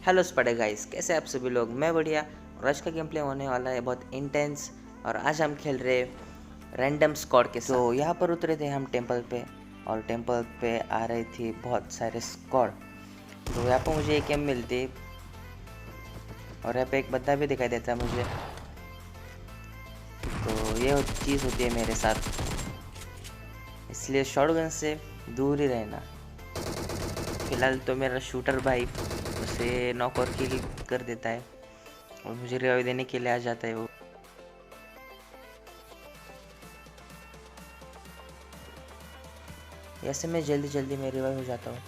Hello स्पडे guys, कैसे आप सभी लोग। मैं बढ़िया। और आज का गेम प्ले होने वाला है बहुत इंटेंस। और आज हम खेल रहे रैंडम स्क्वाड के साथ। तो यहाँ पर उतरे थे हम टेंपल पे, और टेंपल पे आ रही थी बहुत सारे स्क्वाड। तो यहाँ पर मुझे एक एम मिलती, और यहाँ पे एक बंदा भी दिखाई देता है मुझे। तो ये चीज़ होती है मेरे साथ, इसलिए शॉटगन से दूर ही रहना। फिलहाल तो मेरा शूटर भाई उसे नॉक और किल कर देता है, और मुझे रिवाइव देने के लिए आ जाता है वो। ऐसे में जल्दी जल्दी मैं रिवाइव हो जाता हूँ।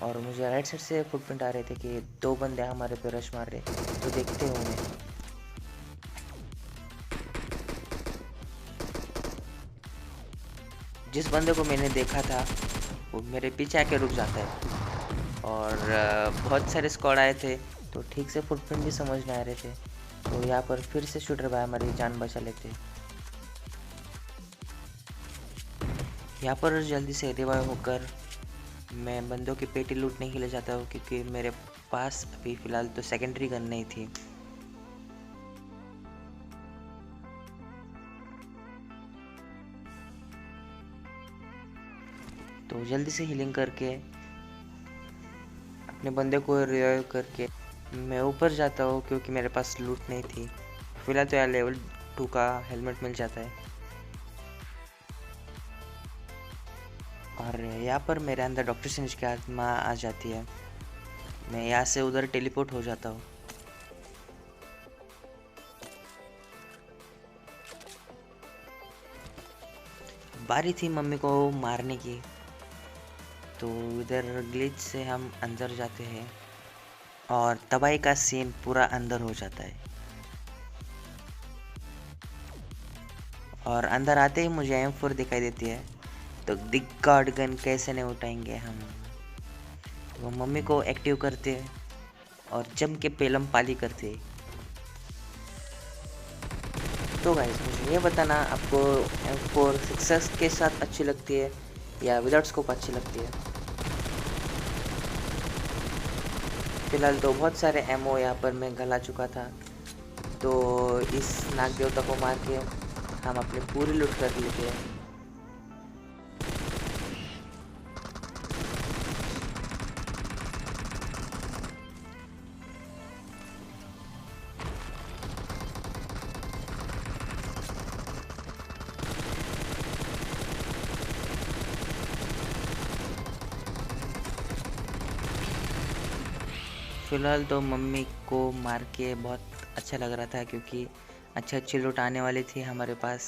और मुझे राइट साइड से फुटप्रिंट आ रहे थे कि दो बंदे हमारे पे रश मार रहे, तो देखते हो उन्हें। जिस बंदे को मैंने देखा था वो मेरे पीछे आके रुक जाता है। और बहुत सारे स्क्वाड आए थे, तो ठीक से फुटप्रिंट भी समझ नहीं आ रहे थे। तो यहाँ पर फिर से शूटर भाई हमारी जान बचा लेते। यहाँ पर जल्दी से रिवाइव होकर मैं बंदों की पेटी लूटने के लिए जाता हूँ, क्योंकि मेरे पास अभी फ़िलहाल तो सेकेंडरी गन नहीं थी। तो जल्दी से हीलिंग करके अपने बंदे को रिवाइव करके मैं ऊपर जाता हूँ, क्योंकि मेरे पास लूट नहीं थी। फिलहाल तो यार लेवल 2 का हेलमेट मिल जाता है। और यहाँ पर मेरे अंदर डॉक्टर स्ट्रेंज की आत्मा आ जाती है। मैं यहाँ से उधर टेलीपोर्ट हो जाता हूँ। बारी थी मम्मी को मारने की, तो इधर ग्लिच से हम अंदर जाते हैं, और तबाही का सीन पूरा अंदर हो जाता है। और अंदर आते ही मुझे M4 दिखाई देती है, तो दिग गार्ड गन कैसे नहीं उठाएंगे हम। तो मम्मी को एक्टिव करते हैं और जम के पेलम पाली करते हैं। तो गाइस मुझे ये बताना, आपको M4 6x के साथ अच्छी लगती है या विदाउट स्कोप अच्छी लगती है। फिलहाल तो बहुत सारे एमओ यहाँ पर मैं गला चुका था, तो इस नाग देवता को मार के हम अपनी पूरी लूट कर लेते हैं। फिलहाल तो मम्मी को मार के बहुत अच्छा लग रहा था, क्योंकि अच्छी लूट आने वाली थी हमारे पास।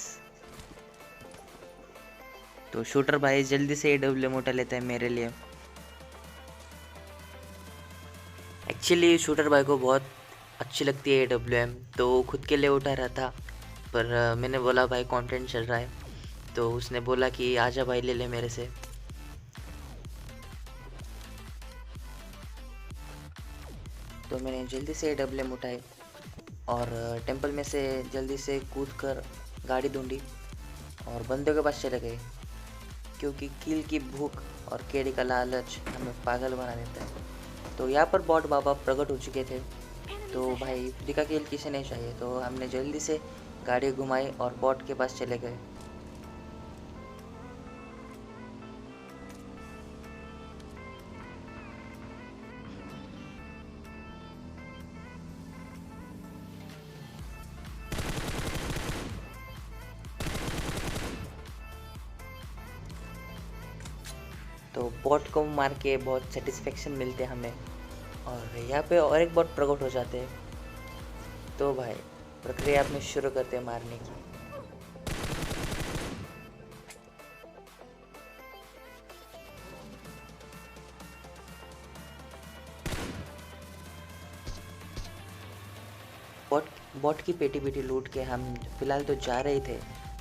तो शूटर भाई जल्दी से AWM उठा लेता है मेरे लिए। एक्चुअली शूटर भाई को बहुत अच्छी लगती है AWM, तो खुद के लिए उठा रहा था। पर मैंने बोला भाई कंटेंट चल रहा है, तो उसने बोला कि आजा भाई ले ले मेरे से। तो मैंने जल्दी से AWM उठाई और टेंपल में से जल्दी से कूद कर गाड़ी ढूंढी और बंदों के पास चले गए, क्योंकि किल की भूख और केड़ी का लालच हमें पागल बना देता है। तो यहाँ पर बॉट बाबा प्रकट हो चुके थे, तो भाई फ्री का किल किसे नहीं चाहिए। तो हमने जल्दी से गाड़ी घुमाई और बॉट के पास चले गए। तो बॉट को मार के बहुत सेटिस्फेक्शन मिलते हमें। और यहाँ पे और एक बॉट प्रकट हो जाते हैं, तो भाई प्रक्रिया अपनी शुरू करते हैं मारने की। बॉट बॉट की पेटी पेटी लूट के हम फिलहाल तो जा रहे थे,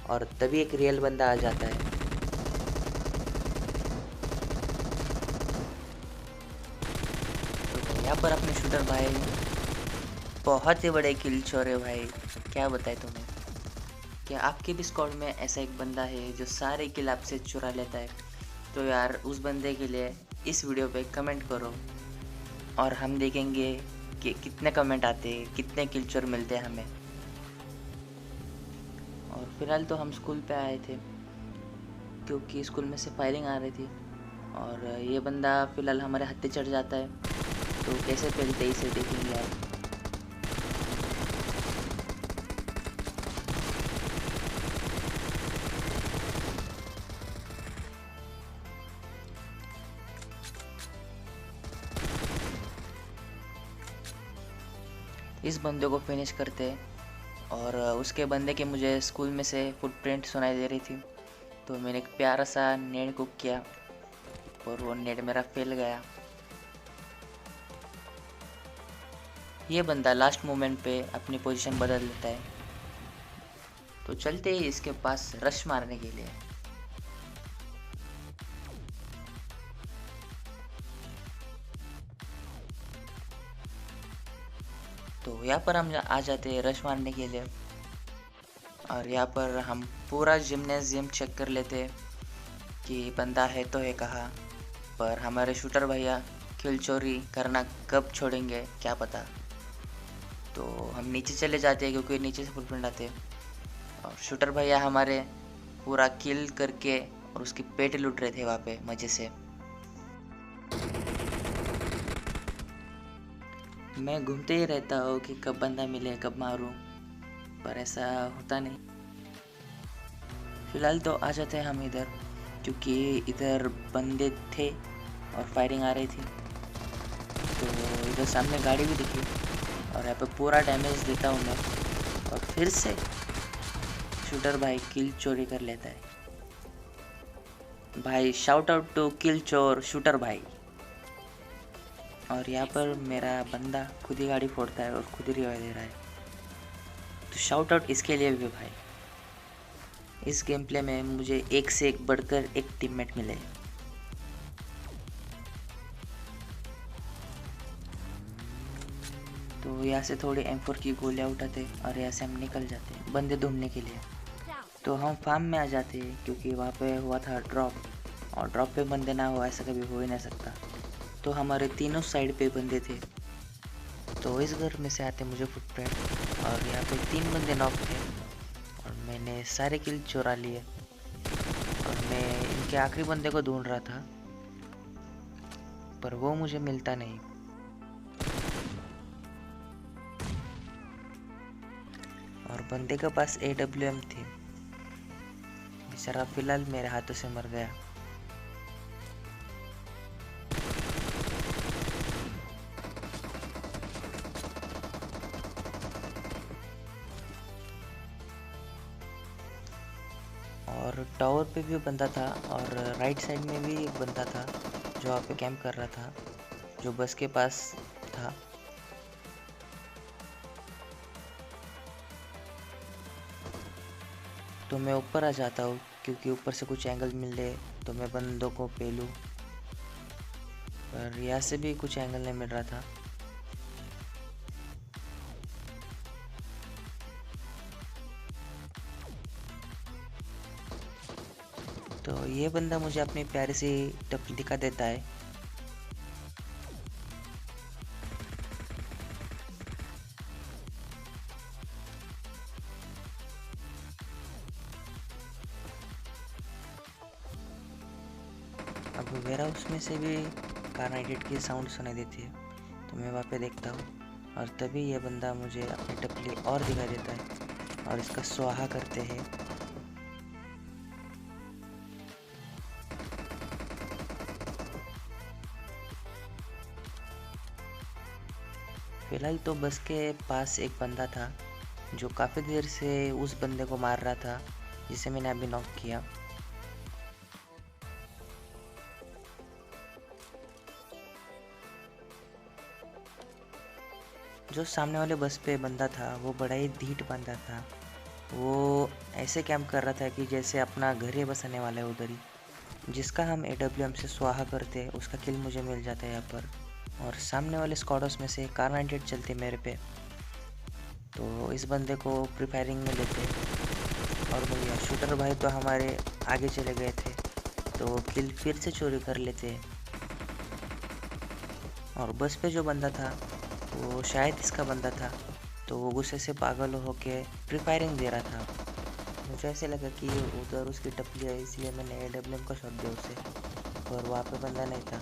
और तभी एक रियल बंदा आ जाता है। तो यहाँ पर अपने शूटर भाई बहुत ही बड़े किल चोर है भाई, क्या बताए तुम्हें। क्या आपके भी स्क्वाड में ऐसा एक बंदा है जो सारे किल आपसे चुरा लेता है? तो यार उस बंदे के लिए इस वीडियो पे कमेंट करो, और हम देखेंगे कि कितने कमेंट आते, कितने किल चोर मिलते हैं हमें। और फिलहाल तो हम स्कूल पे आए थे क्योंकि स्कूल में से फायरिंग आ रही थी और ये बंदा फिलहाल हमारे हत्थे चढ़ जाता है, तो कैसे पहलते इसे देखेंगे आप। इस बंदे को फिनिश करते और उसके बंदे के मुझे स्कूल में से फुटप्रिंट सुनाई दे रही थी, तो मैंने एक प्यारा सा नेट कुक किया और वो नेट मेरा फेल गया। ये बंदा लास्ट मोमेंट पे अपनी पोजीशन बदल लेता है, तो चलते ही इसके पास रश मारने के लिए। तो यहाँ पर हम आ जाते हैं रश मारने के लिए और यहाँ पर हम पूरा जिम्नेजियम चेक कर लेते कि बंदा है तो है कहाँ, पर हमारे शूटर भैया किल चोरी करना कब छोड़ेंगे क्या पता। तो हम नीचे चले जाते हैं क्योंकि नीचे से फुटप्रिंट आते हैं और शूटर भैया हमारे पूरा किल करके और उसकी पेट लूट रहे थे वहाँ पे मज़े से। मैं घूमते ही रहता हूँ कि कब बंदा मिले कब मारूं, पर ऐसा होता नहीं। फिलहाल तो आ जाते हैं हम इधर क्योंकि इधर बंदे थे और फायरिंग आ रही थी। तो इधर सामने गाड़ी भी दिखी और यहाँ पे पूरा डैमेज देता हूँ मैं और फिर से शूटर भाई किल चोरी कर लेता है। भाई शाउट आउट टू किल चोर शूटर भाई। और यहाँ पर मेरा बंदा खुद ही गाड़ी फोड़ता है और खुद ही रिवाइव दे रहा है, तो शाउट आउट इसके लिए भी भाई। इस गेम प्ले में मुझे एक से एक बढ़कर एक टीममेट मिले। तो यहाँ से थोड़ी M4 की गोलियाँ उठाते और यहाँ से हम निकल जाते बंदे ढूंढने के लिए। तो हम फार्म में आ जाते क्योंकि वहाँ पे हुआ था ड्रॉप और ड्रॉप पे बंदे ना हो ऐसा कभी हो ही नहीं सकता। तो हमारे तीनों साइड पे बंदे थे, तो इस घर में से आते मुझे फुटप्रिंट और यहाँ पे 3 बंदे नॉक थे और मैंने सारे किल चुरा लिए और मैं इनके आखिरी बंदे को ढूंढ रहा था पर वो मुझे मिलता नहीं। और बंदे के पास AWM थी, बेचारा फिलहाल मेरे हाथों से मर गया। और टावर पे भी बंदा था और राइट साइड में भी एक बंदा था जो वहाँ पे कैंप कर रहा था, जो बस के पास था। तो मैं ऊपर आ जाता हूँ क्योंकि ऊपर से कुछ एंगल मिले तो मैं बंदों को पेलूँ, पर यहाँ से भी कुछ एंगल नहीं मिल रहा था। तो ये बंदा मुझे अपनी प्यारी सी टप दिखा देता है। अब वेरा उसमें से भी कार98 की साउंड सुनाई देती है, तो मैं वहाँ पे देखता हूँ और तभी ये बंदा मुझे अपनी टपली और दिखा देता है और इसका स्वाहा करते हैं। फिलहाल तो बस के पास एक बंदा था जो काफ़ी देर से उस बंदे को मार रहा था जिसे मैंने अभी नॉक किया। जो सामने वाले बस पे बंदा था वो बड़ा ही ढीठ बंदा था, वो ऐसे कैंप कर रहा था कि जैसे अपना घर ही बसाने वाला है उधर ही। जिसका हम AWM से स्वाहा करते उसका किल मुझे मिल जाता है यहाँ पर। और सामने वाले स्क्वाड्स में से कार98 चलते मेरे पे, तो इस बंदे को प्री फायरिंग में लेते और भैया शूटर भाई तो हमारे आगे चले गए थे, तो किल फिर से चोरी कर लेते। और बस पे जो बंदा था वो शायद इसका बंदा था, तो वो गुस्से से पागल होके फ्री फायरिंग दे रहा था। मुझे ऐसे लगा कि उधर उसकी टपली है, इसलिए मैंने AWM का शॉट दिया उसे, पर वहाँ पे बंदा नहीं था।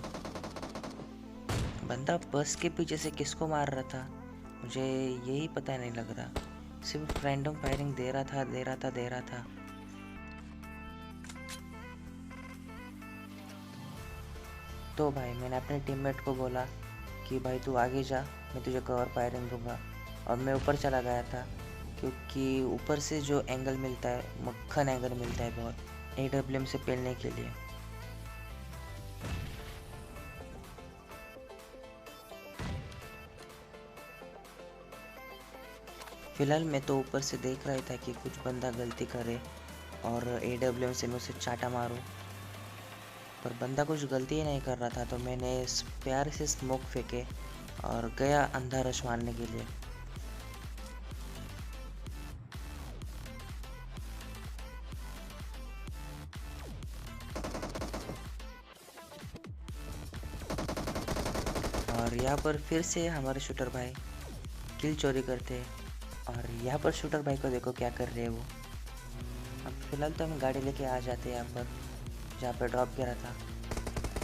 बंदा बस के पीछे से किसको मार रहा था मुझे यही पता नहीं लग रहा, सिर्फ रैंडम फायरिंग दे रहा था। तो भाई मैंने अपने टीममेट को बोला कि भाई तू आगे जा, मैं तुझे कवर फायरिंग दूंगा, और मैं ऊपर चला गया था, क्योंकि ऊपर से जो एंगल मिलता है, मक्खन एंगल मिलता है बहुत AWM से पेलने के लिए। फिलहाल मैं तो ऊपर से देख रहा था कि कुछ बंदा गलती करे और AWM से मैं उसे चाटा मारूं, पर बंदा कुछ गलती ही नहीं कर रहा था, तो मैंने प्यार से स्मोक फेंके और गया अंधा रश मारने के लिए। और यहाँ पर फिर से हमारे शूटर भाई किल चोरी करते हैं, और यहाँ पर शूटर भाई को देखो क्या कर रहे हैं वो। अब फिलहाल तो हम गाड़ी लेके आ जाते हैं यहाँ पर जहाँ पर ड्रॉप गिरा था,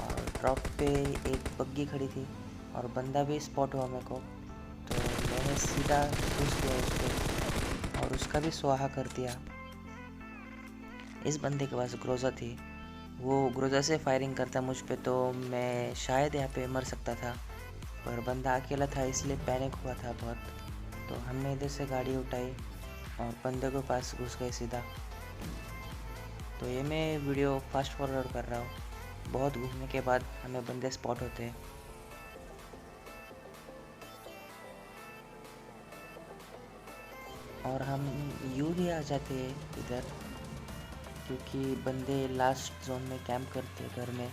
और ड्रॉप पे एक बग्गी खड़ी थी और बंदा भी स्पॉट हुआ मेरे को, तो मैंने सीधा घुस दिया उस पर और उसका भी स्वाहा कर दिया। इस बंदे के पास ग्रोजा थी, वो ग्रोजा से फायरिंग करता मुझ पे, तो मैं शायद यहाँ पे मर सकता था, पर बंदा अकेला था इसलिए पैनिक हुआ था बहुत। तो हमने इधर से गाड़ी उठाई और बंदे के पास घुस गए सीधा। तो ये मैं वीडियो फास्ट फॉरवर्ड कर रहा हूँ, बहुत घूमने के बाद हमें बंदे स्पॉट होते हैं। और हम यूँ ही आ जाते हैं इधर, क्योंकि बंदे लास्ट जोन में कैंप करते घर में,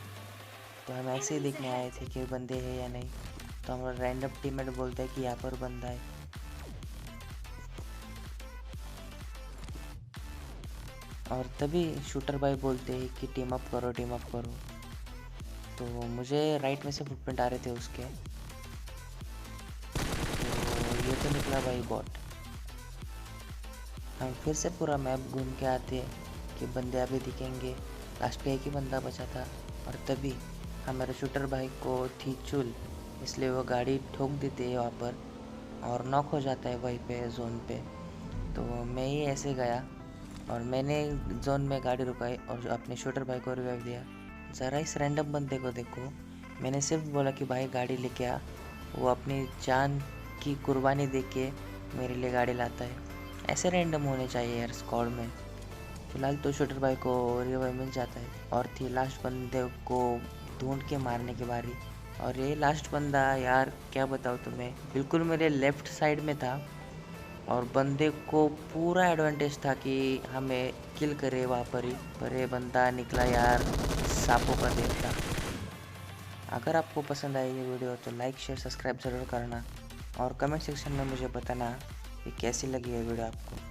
तो हम ऐसे ही देखने आए थे कि बंदे हैं या नहीं। तो हमारा रैंडम टीममेट बोलता है कि यहाँ पर बंदा है, और तभी शूटर भाई बोलते हैं कि टीम अप करो। तो मुझे राइट में से फुटप्रिंट आ रहे थे उसके, तो ये तो निकला भाई बॉट। हम फिर से पूरा मैप घूम के आते हैं कि बंदे अभी दिखेंगे, लास्ट पे एक ही बंदा बचा था, और तभी हमारे शूटर भाई को थी चुल, इसलिए वो गाड़ी ठोक देते हैं वहाँ पर और नॉक हो जाता है वहीं पे जोन पे। तो मैं ही ऐसे गया और मैंने जोन में गाड़ी रुकाई और जो अपने शूटर भाई को रिवाइव दिया। ज़रा इस रैंडम बंदे को देखो, मैंने सिर्फ बोला कि भाई गाड़ी लेके आ, वो अपनी जान की कुर्बानी दे के मेरे लिए गाड़ी लाता है। ऐसे रैंडम होने चाहिए यार स्क्वाड में। फिलहाल तो शूटर भाई को रिवाइव मिल जाता है, और थी लास्ट बंदे को ढूंढ के मारने की बारी। और ये लास्ट बंदा यार क्या बताऊँ तुम्हें, बिल्कुल मेरे लेफ़्ट साइड में था, और बंदे को पूरा एडवांटेज था कि हमें किल करे वहाँ पर ही, पर ये बंदा निकला यार सांपों का देवता। अगर आपको पसंद आई ये वीडियो तो लाइक शेयर सब्सक्राइब ज़रूर करना, और कमेंट सेक्शन में मुझे बताना कि कैसी लगी ये वीडियो आपको।